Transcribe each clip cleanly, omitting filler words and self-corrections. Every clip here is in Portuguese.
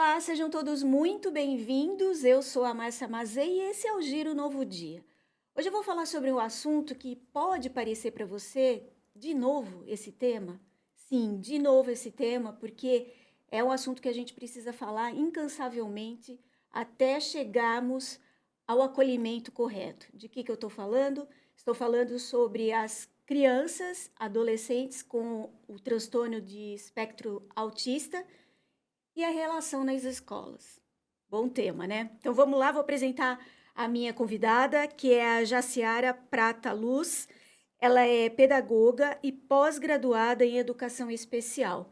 Olá, sejam todos muito bem-vindos. Eu sou a Márcia Mazei e esse é o Giro Novo Dia. Hoje eu vou falar sobre um assunto que pode parecer para você, de novo, esse tema. Sim, de novo esse tema, porque é um assunto que a gente precisa falar incansavelmente até chegarmos ao acolhimento correto. De que eu estou falando? Estou falando sobre as crianças, adolescentes com o transtorno de espectro autista e a relação nas escolas. Bom tema, né? Então vamos lá, vou apresentar a minha convidada, que é a Jaciara Prata Luz. Ela é pedagoga e pós-graduada em educação especial.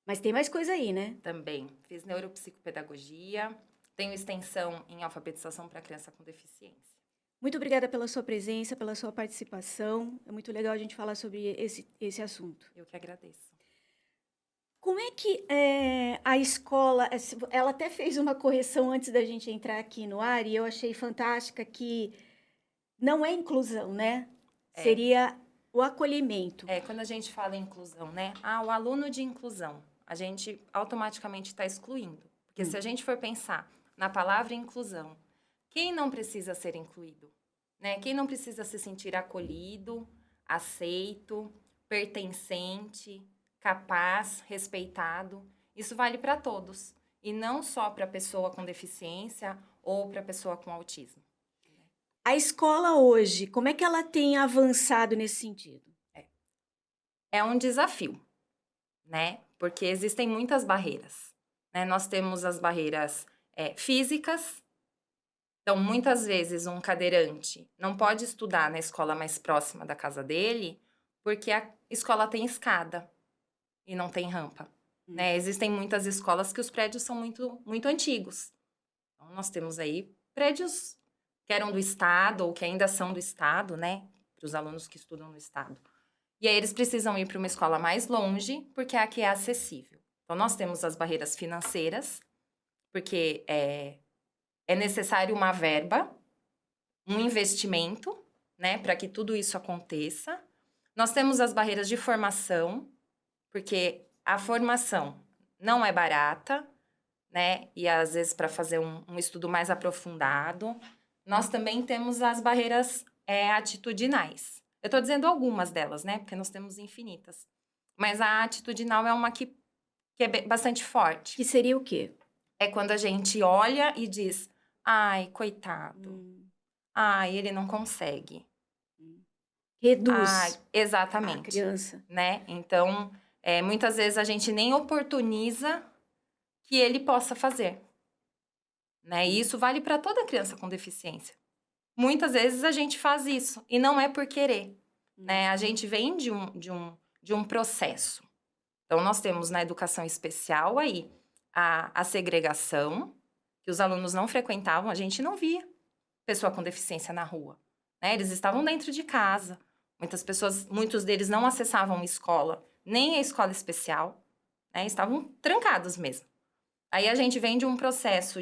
Mas tem mais coisa aí, né? Também fiz neuropsicopedagogia, tenho extensão em alfabetização para criança com deficiência. Muito obrigada pela sua presença, pela sua participação. É muito legal a gente falar sobre esse assunto. Eu que agradeço. Como é que a escola, ela até fez uma correção antes da gente entrar aqui no ar e eu achei fantástica que não é inclusão, né? É, Seria o acolhimento. quando a gente fala em inclusão, né? O aluno de inclusão, a gente automaticamente está excluindo. Porque se a gente for pensar na palavra inclusão, quem não precisa ser incluído? Né? Quem não precisa se sentir acolhido, aceito, pertencente, capaz, respeitado? Isso vale para todos. E não só para a pessoa com deficiência ou para a pessoa com autismo. A escola hoje, como é que ela tem avançado nesse sentido? É um desafio, né? Porque existem muitas barreiras. Né? Nós temos as barreiras físicas. Então, muitas vezes, um cadeirante não pode estudar na escola mais próxima da casa dele, porque a escola tem escada e não tem rampa. Né? Existem muitas escolas que os prédios são muito, muito antigos. Então, nós temos aí prédios que eram do Estado ou que ainda são do Estado, né? Para os alunos que estudam no Estado. E aí eles precisam ir para uma escola mais longe, porque aqui é acessível. Então, nós temos as barreiras financeiras, porque é necessário uma verba, um investimento, né, para que tudo isso aconteça. Nós temos as barreiras de formação, porque a formação não é barata, né, e às vezes para fazer um estudo mais aprofundado. Nós também temos as barreiras atitudinais. Eu estou dizendo algumas delas, né, porque nós temos infinitas. Mas a atitudinal é uma que é bastante forte. Que seria o quê? É quando a gente olha e diz, ai, coitado. Ai, ele não consegue. Ai, Reduz a exatamente. criança. Né? Então, muitas vezes a gente nem oportuniza que ele possa fazer. Né? E isso vale para toda criança com deficiência. Muitas vezes a gente faz isso e não é por querer. Né? A gente vem de um processo. Então, nós temos na educação especial aí a segregação, que os alunos não frequentavam, a gente não via pessoa com deficiência na rua. Né? Eles estavam dentro de casa. Muitos deles não acessavam escola, nem a escola especial, né? Estavam trancados mesmo. Aí a gente vem de um processo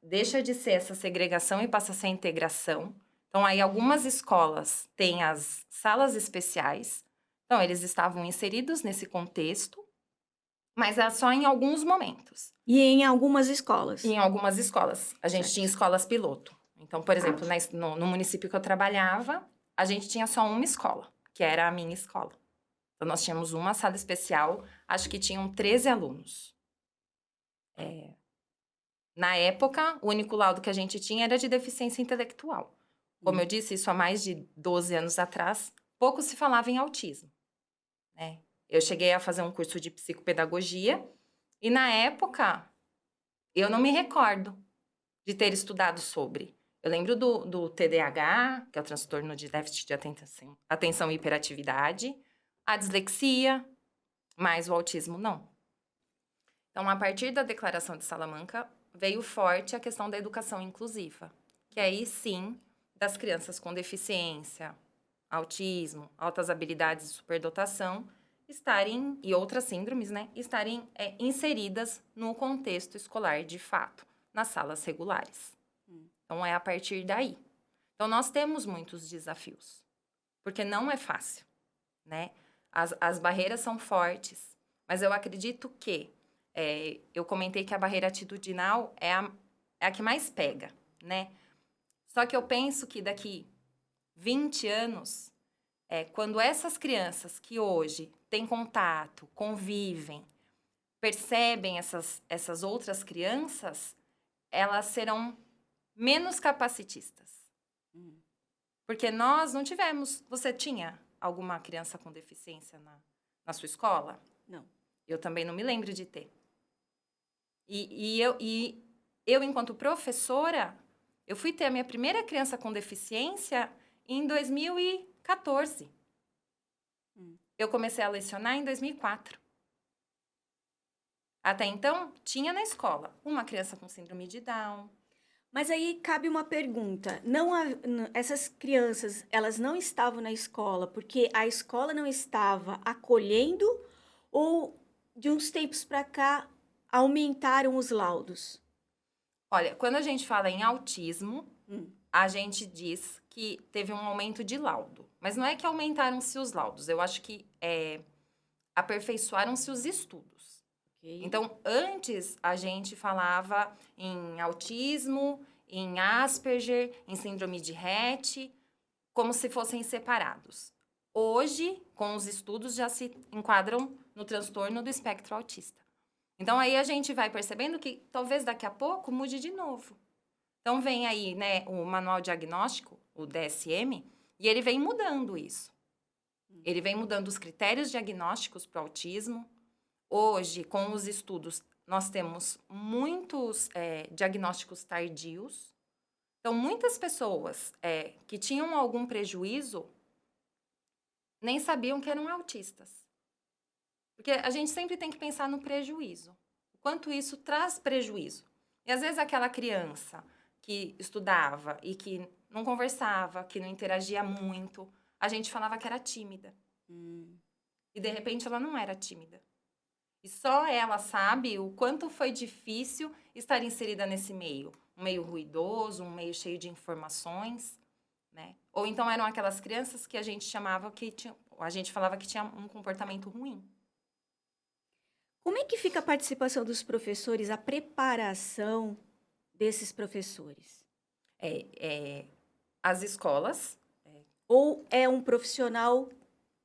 deixa de ser essa segregação e passa a ser integração. Então, aí algumas escolas têm as salas especiais. Então, eles estavam inseridos nesse contexto, mas é só em alguns momentos. E em algumas escolas. E em algumas escolas. A gente tinha escolas piloto. Então, por exemplo, no município que eu trabalhava, a gente tinha só uma escola, que era a minha escola. Então, nós tínhamos uma sala especial, acho que tinham 13 alunos. Na época, o único laudo que a gente tinha era de deficiência intelectual. Como eu disse, isso há mais de 12 anos atrás, pouco se falava em autismo. Né? Eu cheguei a fazer um curso de psicopedagogia e, na época, eu não me recordo de ter estudado sobre. Eu lembro do TDAH, que é o transtorno de déficit de atenção e hiperatividade, a dislexia, mas o autismo não. Então, a partir da Declaração de Salamanca, veio forte a questão da educação inclusiva, que aí sim, das crianças com deficiência, autismo, altas habilidades e superdotação, e outras síndromes, né, estarem inseridas no contexto escolar de fato, nas salas regulares. Então, é a partir daí. Então, nós temos muitos desafios, porque não é fácil, né? As barreiras são fortes, mas eu acredito que Eu comentei que a barreira atitudinal é a que mais pega, né? Só que eu penso que daqui 20 anos, quando essas crianças que hoje têm contato, convivem, percebem essas outras crianças, elas serão menos capacitistas. Porque nós não tivemos... Você tinha alguma criança com deficiência na sua escola? Não. Eu também não me lembro de ter. E eu, enquanto professora, eu fui ter a minha primeira criança com deficiência em 2014. Eu comecei a lecionar em 2004. Até então, tinha na escola uma criança com síndrome de Down. Mas aí cabe uma pergunta. Essas crianças, elas não estavam na escola porque a escola não estava acolhendo ou de uns tempos para cá aumentaram os laudos? Olha, quando a gente fala em autismo, a gente diz que teve um aumento de laudo. Mas não é que aumentaram-se os laudos. Eu acho que aperfeiçoaram-se os estudos. Okay. Então, antes a gente falava em autismo, em Asperger, em síndrome de Rett, como se fossem separados. Hoje, com os estudos, já se enquadram no transtorno do espectro autista. Então, aí a gente vai percebendo que talvez daqui a pouco mude de novo. Então, vem aí, né, o manual diagnóstico, o DSM, e ele vem mudando isso. Ele vem mudando os critérios diagnósticos para o autismo. Hoje, com os estudos, nós temos muitos diagnósticos tardios. Então, muitas pessoas que tinham algum prejuízo nem sabiam que eram autistas. Porque a gente sempre tem que pensar no prejuízo. O quanto isso traz prejuízo. E, às vezes, aquela criança que estudava e que não conversava, que não interagia muito, a gente falava que era tímida. E, de repente, ela não era tímida. E só ela sabe o quanto foi difícil estar inserida nesse meio. Um meio ruidoso, um meio cheio de informações, né? Ou então eram aquelas crianças que a gente falava que tinha um comportamento ruim. Como é que fica a participação dos professores, a preparação desses professores? As escolas... Ou é um profissional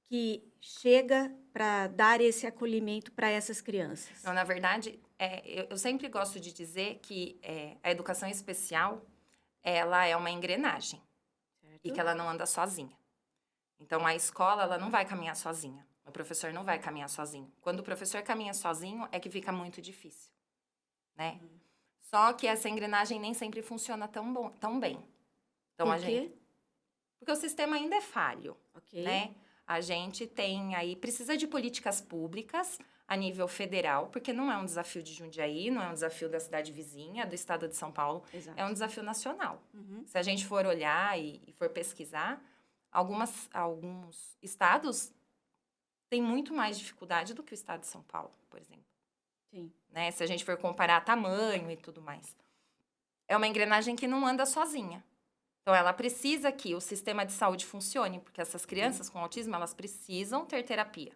que chega para dar esse acolhimento para essas crianças? Não, na verdade, eu sempre gosto de dizer que a educação especial, ela é uma engrenagem. Certo. E que ela não anda sozinha. Então, a escola, ela não vai caminhar sozinha. O professor não vai caminhar sozinho. Quando o professor caminha sozinho, é que fica muito difícil, né? Só que essa engrenagem nem sempre funciona tão bem. Então, Por quê? Porque o sistema ainda é falho, okay. Né? A gente tem aí, precisa de políticas públicas a nível federal, porque não é um desafio de Jundiaí, não é um desafio da cidade vizinha, do estado de São Paulo, Exato. É um desafio nacional. Se a gente for olhar e for pesquisar, alguns estados têm muito mais dificuldade do que o estado de São Paulo, por exemplo. Sim. Né? Se a gente for comparar tamanho e tudo mais. É uma engrenagem que não anda sozinha. Então, ela precisa que o sistema de saúde funcione, porque essas crianças com autismo, elas precisam ter terapia,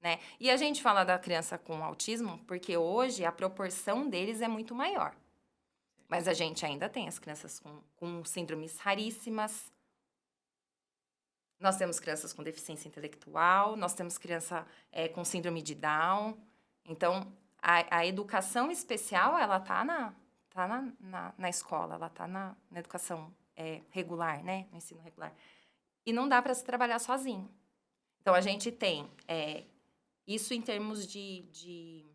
né? E a gente fala da criança com autismo porque hoje a proporção deles é muito maior. Mas a gente ainda tem as crianças com síndromes raríssimas. Nós temos crianças com deficiência intelectual, nós temos criança com síndrome de Down. Então, a educação especial, ela tá na escola, ela tá na educação regular, né? No ensino regular. E não dá para se trabalhar sozinho. Então, a gente tem isso em termos de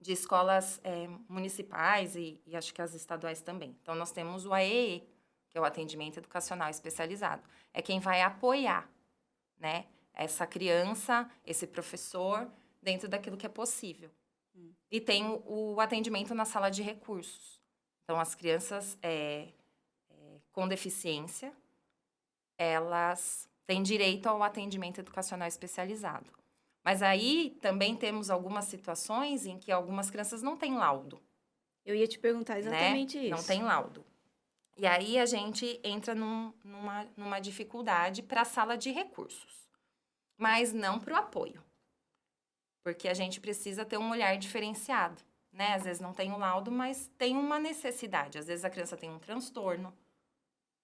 escolas municipais e acho que as estaduais também. Então, nós temos o AEE, que é o Atendimento Educacional Especializado. É quem vai apoiar, né, essa criança, esse professor, dentro daquilo que é possível. E tem o atendimento na sala de recursos. Então, as crianças com deficiência, elas têm direito ao atendimento educacional especializado. Mas aí também temos algumas situações em que algumas crianças não têm laudo. Eu ia te perguntar exatamente né? isso. Não tem laudo. E aí a gente entra numa dificuldade para a sala de recursos, mas não para o apoio. porque a gente precisa ter um olhar diferenciado, né? Às vezes não tem um laudo, mas tem uma necessidade. Às vezes a criança tem um transtorno,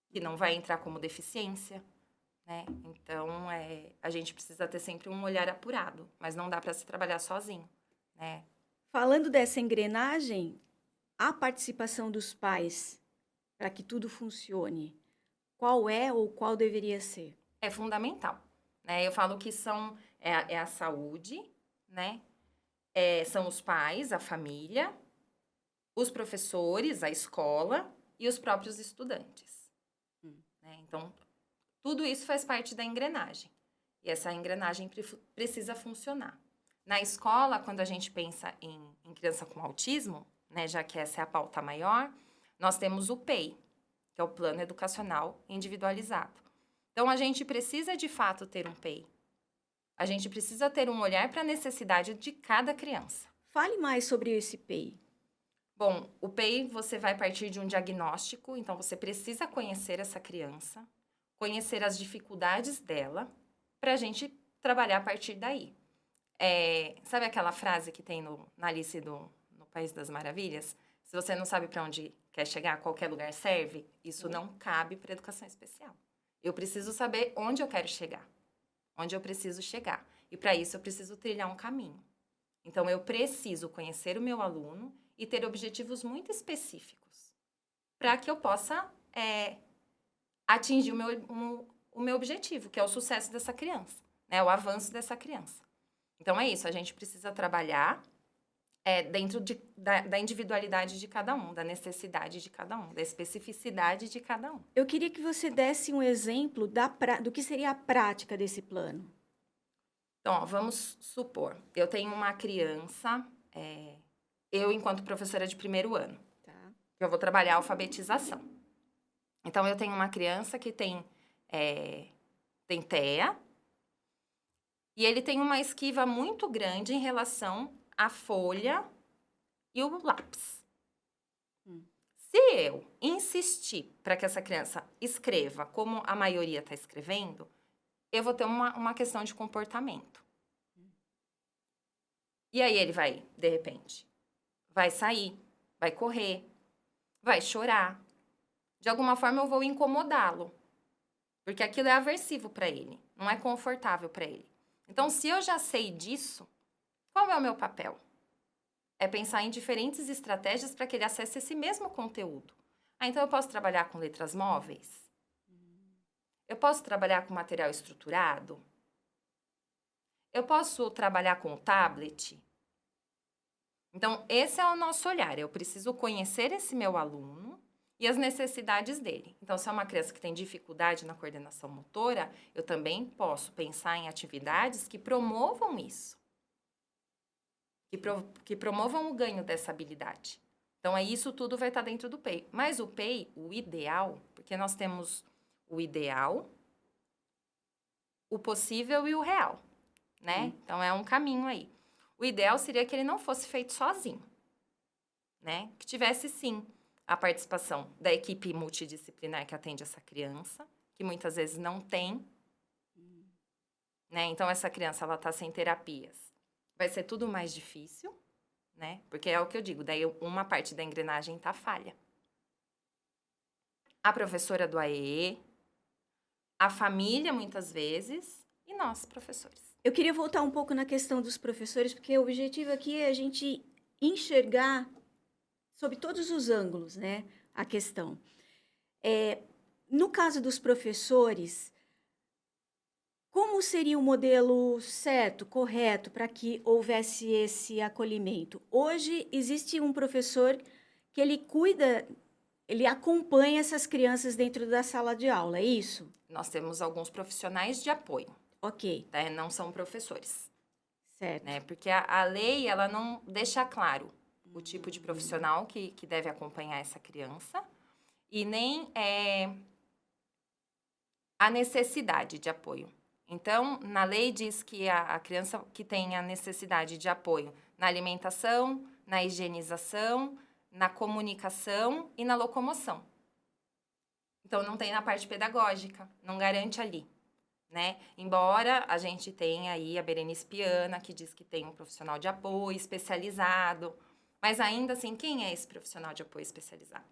que não vai entrar como deficiência, né? Então, a gente precisa ter sempre um olhar apurado, mas não dá para se trabalhar sozinho, né? Falando dessa engrenagem, a participação dos pais para que tudo funcione, qual é ou qual deveria ser? É fundamental, né? Eu falo que é a saúde, né? São os pais, a família, os professores, a escola e os próprios estudantes, né? Então, tudo isso faz parte da engrenagem. E essa engrenagem precisa funcionar. Na escola, quando a gente pensa em criança com autismo, né, já que essa é a pauta maior, nós temos o PEI, que é o Plano Educacional Individualizado. Então, a gente precisa, de fato, ter um PEI. A gente precisa ter um olhar para a necessidade de cada criança. Fale mais sobre esse PEI. Bom, o PEI, você vai partir de um diagnóstico, então você precisa conhecer essa criança, conhecer as dificuldades dela, para a gente trabalhar a partir daí. Sabe aquela frase que tem na Alice no País das Maravilhas? Se você não sabe para onde quer chegar, qualquer lugar serve. Isso não cabe para educação especial. Eu preciso saber onde eu quero chegar, onde eu preciso chegar. E para isso eu preciso trilhar um caminho. Então, eu preciso conhecer o meu aluno e ter objetivos muito específicos para que eu possa atingir o meu objetivo, que é o sucesso dessa criança, né? O avanço dessa criança. Então, é isso. A gente precisa trabalhar dentro da individualidade de cada um, da necessidade de cada um, da especificidade de cada um. Eu queria que você desse um exemplo do que seria a prática desse plano. Então, ó, vamos supor, eu tenho uma criança, eu enquanto professora de primeiro ano, Tá. eu vou trabalhar a alfabetização. Então, eu tenho uma criança que tem TEA, e ele tem uma esquiva muito grande em relação à folha e o lápis. Se eu insistir para que essa criança escreva como a maioria está escrevendo, eu vou ter uma questão de comportamento. E aí ele vai, de repente, vai sair, vai correr, vai chorar. De alguma forma eu vou incomodá-lo, porque aquilo é aversivo para ele, não é confortável para ele. Então, se eu já sei disso, qual é o meu papel? É pensar em diferentes estratégias para que ele acesse esse mesmo conteúdo. Então eu posso trabalhar com letras móveis? Eu posso trabalhar com material estruturado? Eu posso trabalhar com o tablet? Então, esse é o nosso olhar. Eu preciso conhecer esse meu aluno e as necessidades dele. Então, se é uma criança que tem dificuldade na coordenação motora, eu também posso pensar em atividades que promovam isso. Que promovam o ganho dessa habilidade. Então, isso tudo vai estar dentro do PEI. Mas o PEI, o ideal, porque nós temos o ideal, o possível e o real, né? Então, é um caminho aí. O ideal seria que ele não fosse feito sozinho, né? Que tivesse, sim, a participação da equipe multidisciplinar que atende essa criança, que muitas vezes não tem, né? Então, essa criança, ela está sem terapias. Vai ser tudo mais difícil, né? Porque é o que eu digo, daí uma parte da engrenagem está falha. A professora do AEE, a família, muitas vezes, e nós, professores. Eu queria voltar um pouco na questão dos professores, porque o objetivo aqui é a gente enxergar sob todos os ângulos, né, a questão. No caso dos professores, como seria o modelo certo, correto, para que houvesse esse acolhimento? Hoje, existe um professor que ele cuida, ele acompanha essas crianças dentro da sala de aula, é isso? Nós temos alguns profissionais de apoio. Ok. Né? Não são professores. Certo. Né? Porque a lei, ela não deixa claro o tipo de profissional que deve acompanhar essa criança e nem a necessidade de apoio. Então, na lei diz que a criança que tem a necessidade de apoio na alimentação, na higienização, na comunicação e na locomoção. Então, não tem na parte pedagógica, não garante ali. né? Embora a gente tenha aí a Berenice Piana, que diz que tem um profissional de apoio especializado, mas ainda assim, quem é esse profissional de apoio especializado?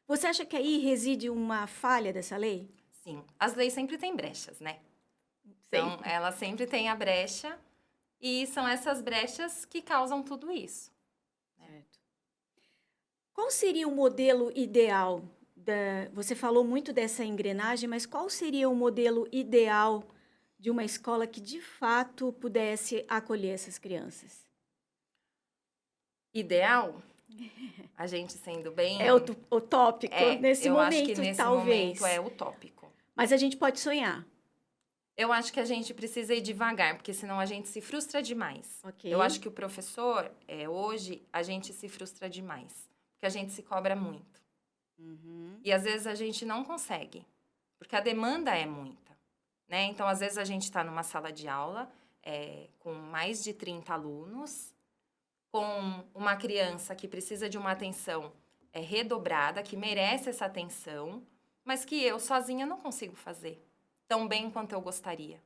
Você acha que aí reside uma falha dessa lei? Sim, as leis sempre têm brechas, né? Então, Sempre. ela sempre tem a brecha e são essas brechas que causam tudo isso. Certo. Qual seria o modelo ideal você falou muito dessa engrenagem, mas qual seria o modelo ideal de uma escola que de fato pudesse acolher essas crianças? Ideal, a gente sendo bem, É utópico nesse eu acho que momento, nesse momento talvez. é utópico. Mas a gente pode sonhar, Eu acho que a gente precisa ir devagar, porque senão a gente se frustra demais. ok? Eu acho que o professor, hoje, a gente se frustra demais, porque a gente se cobra muito. Uhum. E às vezes a gente não consegue, porque a demanda é muita, né? Então, às vezes a gente está numa sala de aula com mais de 30 alunos, com uma criança que precisa de uma atenção redobrada, que merece essa atenção, mas que eu sozinha não consigo fazer tão bem quanto eu gostaria.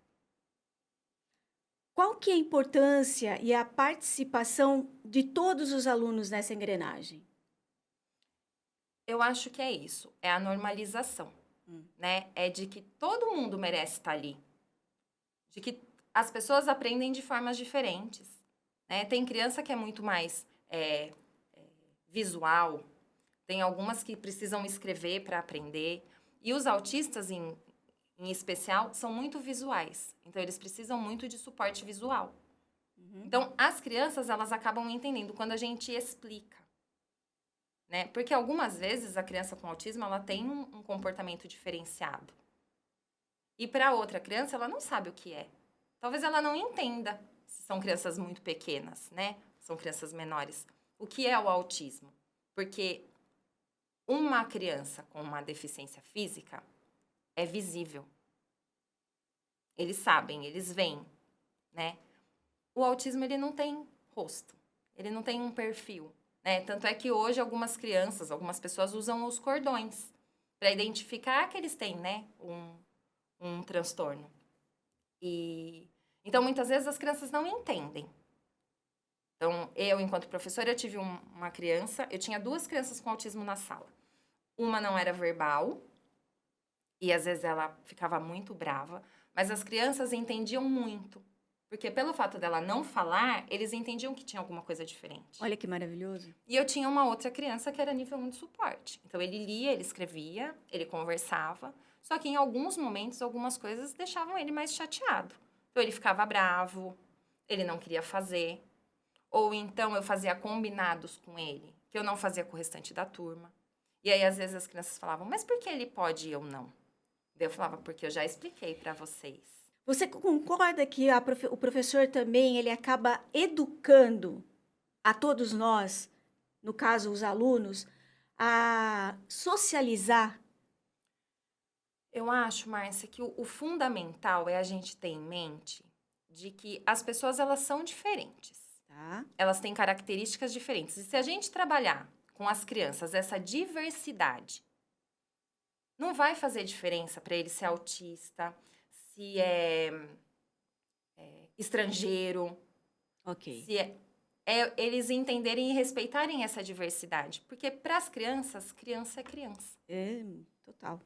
Qual que é a importância e a participação de todos os alunos nessa engrenagem? Eu acho que é isso, é a normalização, né? É de que todo mundo merece estar ali, de que as pessoas aprendem de formas diferentes, né? Tem criança que é muito mais visual, tem algumas que precisam escrever para aprender, e os autistas, em especial, são muito visuais, então eles precisam muito de suporte visual. Então, as crianças, elas acabam entendendo quando a gente explica, né? Porque algumas vezes a criança com autismo, ela tem um comportamento diferenciado. E para outra criança, ela não sabe o que é. Talvez ela não entenda, se são crianças muito pequenas, né? São crianças menores. O que é o autismo? Porque uma criança com uma deficiência física é visível. Eles sabem, eles veem, né? O autismo, ele não tem rosto. Ele não tem um perfil, né? Tanto é que hoje algumas crianças, algumas pessoas usam os cordões para identificar que eles têm, né, um transtorno. E então muitas vezes as crianças não entendem. Então, eu, enquanto professora, eu tive uma criança, eu tinha 2 crianças com autismo na sala. Uma não era verbal, e às vezes ela ficava muito brava, mas as crianças entendiam muito. Porque pelo fato dela não falar, eles entendiam que tinha alguma coisa diferente. Olha que maravilhoso. E eu tinha uma outra criança que era nível 1 de suporte. Então, ele lia, ele escrevia, ele conversava. Só que em alguns momentos, algumas coisas deixavam ele mais chateado. Então, ele ficava bravo, ele não queria fazer. Ou então, eu fazia combinados com ele, que eu não fazia com o restante da turma. E aí, às vezes, as crianças falavam, mas por que ele pode e eu não? Daí eu falava, porque eu já expliquei para vocês. Você concorda que o professor também ele acaba educando a todos nós, no caso os alunos, a socializar? Eu acho, Márcia, que o fundamental é a gente ter em mente de que as pessoas, elas são diferentes. Tá? Elas têm características diferentes. E se a gente trabalhar com as crianças essa diversidade, não vai fazer diferença para ele ser autista, se é estrangeiro, Ok. se eles entenderem e respeitarem essa diversidade. Porque para as crianças, criança é criança. É, total.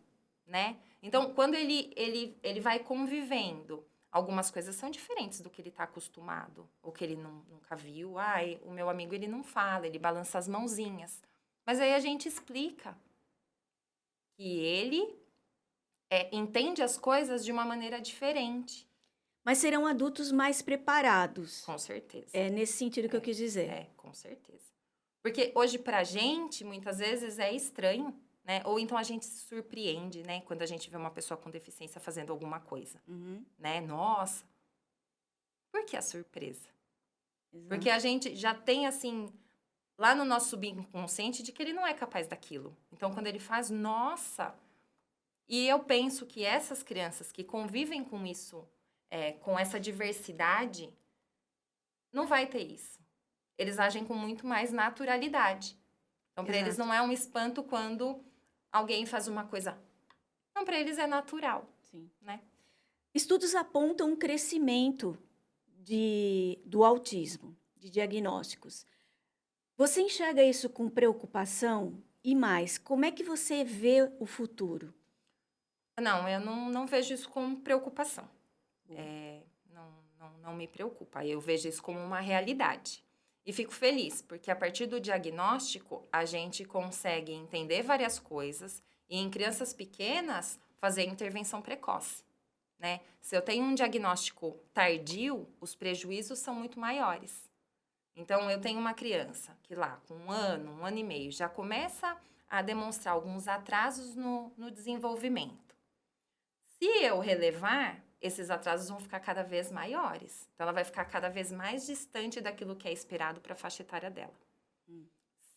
Né? Então, quando ele vai convivendo, algumas coisas são diferentes do que ele está acostumado, ou que ele nunca viu. Ai, o meu amigo, ele não fala, ele balança as mãozinhas. Mas aí a gente explica que ele entende as coisas de uma maneira diferente. Mas serão adultos mais preparados. Com certeza. É nesse sentido que eu quis dizer. Com certeza. Porque hoje, pra gente, muitas vezes é estranho, né? Ou então a gente se surpreende, né? Quando a gente vê uma pessoa com deficiência fazendo alguma coisa, né? Nossa! Por que a surpresa? Exato. Porque a gente já tem, assim, lá no nosso subconsciente de que ele não é capaz daquilo. Então, quando ele faz, nossa! E eu penso que essas crianças que convivem com isso, com essa diversidade, não vai ter isso. Eles agem com muito mais naturalidade. Então, para eles não é um espanto quando alguém faz uma coisa. Não, para eles é natural. Sim. Né? Estudos apontam um crescimento do autismo, de diagnósticos. Você enxerga isso com preocupação? E mais, como é que você vê o futuro? Não, eu não vejo isso como preocupação. Boa. Não me preocupa. Eu vejo isso como uma realidade. E fico feliz, porque a partir do diagnóstico, a gente consegue entender várias coisas e em crianças pequenas, fazer intervenção precoce, né? Se eu tenho um diagnóstico tardio, os prejuízos são muito maiores. Então, eu tenho uma criança que lá, com 1 ano e meio, já começa a demonstrar alguns atrasos no desenvolvimento. Se eu relevar, esses atrasos vão ficar cada vez maiores. Então, ela vai ficar cada vez mais distante daquilo que é esperado para a faixa etária dela.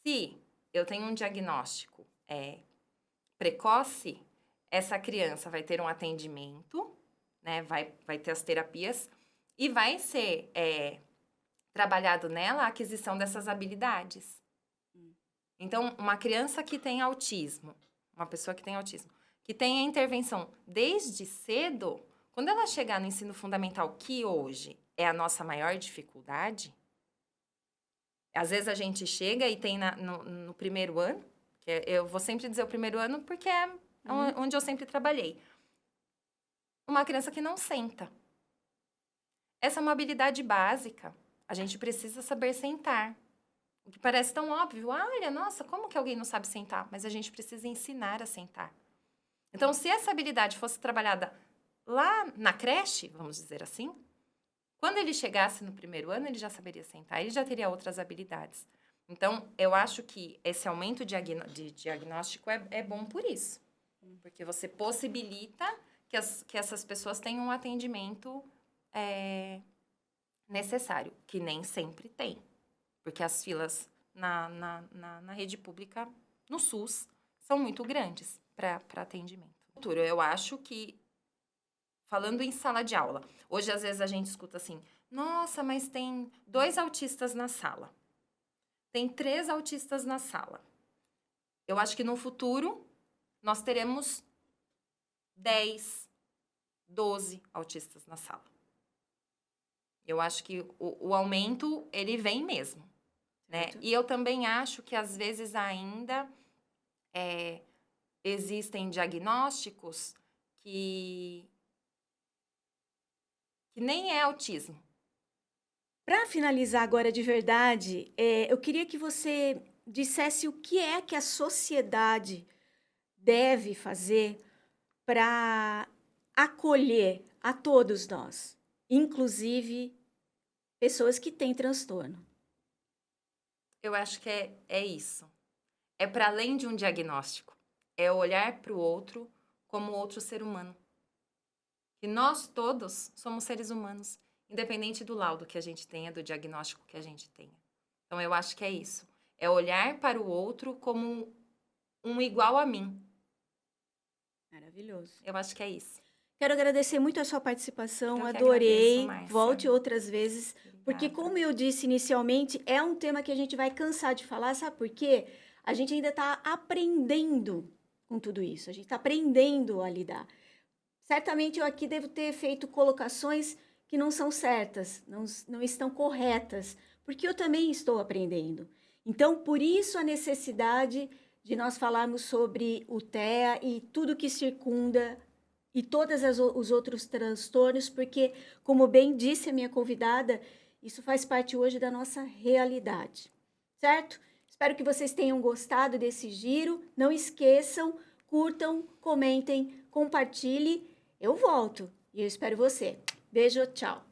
Se eu tenho um diagnóstico precoce, essa criança vai ter um atendimento, né? Vai ter as terapias e vai ser trabalhado nela a aquisição dessas habilidades. Então, uma criança que tem autismo, uma pessoa que tem autismo, que tem a intervenção desde cedo, quando ela chegar no ensino fundamental, que hoje é a nossa maior dificuldade, às vezes a gente chega e tem no primeiro ano, eu vou sempre dizer o primeiro ano porque é onde eu sempre trabalhei, uma criança que não senta. Essa é uma habilidade básica. A gente precisa saber sentar. O que parece tão óbvio. Olha, nossa, como que alguém não sabe sentar? Mas a gente precisa ensinar a sentar. Então, se essa habilidade fosse trabalhada lá na creche, vamos dizer assim, quando ele chegasse no primeiro ano, ele já saberia sentar, ele já teria outras habilidades. Então, eu acho que esse aumento de diagnóstico é bom por isso. Porque você possibilita que essas pessoas tenham um atendimento necessário, que nem sempre tem. Porque as filas na rede pública, no SUS, são muito grandes para atendimento. Eu acho que, falando em sala de aula, hoje às vezes a gente escuta assim, nossa, mas tem 2 autistas na sala. Tem 3 autistas na sala. Eu acho que no futuro nós teremos 10, 12 autistas na sala. Eu acho que o aumento, ele vem mesmo, né? E eu também acho que, às vezes, ainda existem diagnósticos que nem é autismo. Para finalizar agora de verdade, eu queria que você dissesse o que é que a sociedade deve fazer para acolher a todos nós, inclusive pessoas que têm transtorno. Eu acho que é isso. É para além de um diagnóstico. É olhar para o outro como outro ser humano. E nós todos somos seres humanos, independente do laudo que a gente tenha, do diagnóstico que a gente tenha. Então, eu acho que é isso. É olhar para o outro como um igual a mim. Maravilhoso. Eu acho que é isso. Quero agradecer muito a sua participação, Eu que adorei. agradeço, Márcia. Volte outras vezes, porque Obrigada. como eu disse inicialmente, é um tema que a gente vai cansar de falar, sabe por quê? A gente ainda está aprendendo com tudo isso, a gente está aprendendo a lidar. Certamente eu aqui devo ter feito colocações que não são certas, não estão corretas, porque eu também estou aprendendo. Então, por isso a necessidade de nós falarmos sobre o TEA e tudo que circunda e todos os outros transtornos, porque, como bem disse a minha convidada, isso faz parte hoje da nossa realidade, certo? Espero que vocês tenham gostado desse giro. Não esqueçam, curtam, comentem, compartilhem. Eu volto e eu espero você. Beijo, tchau!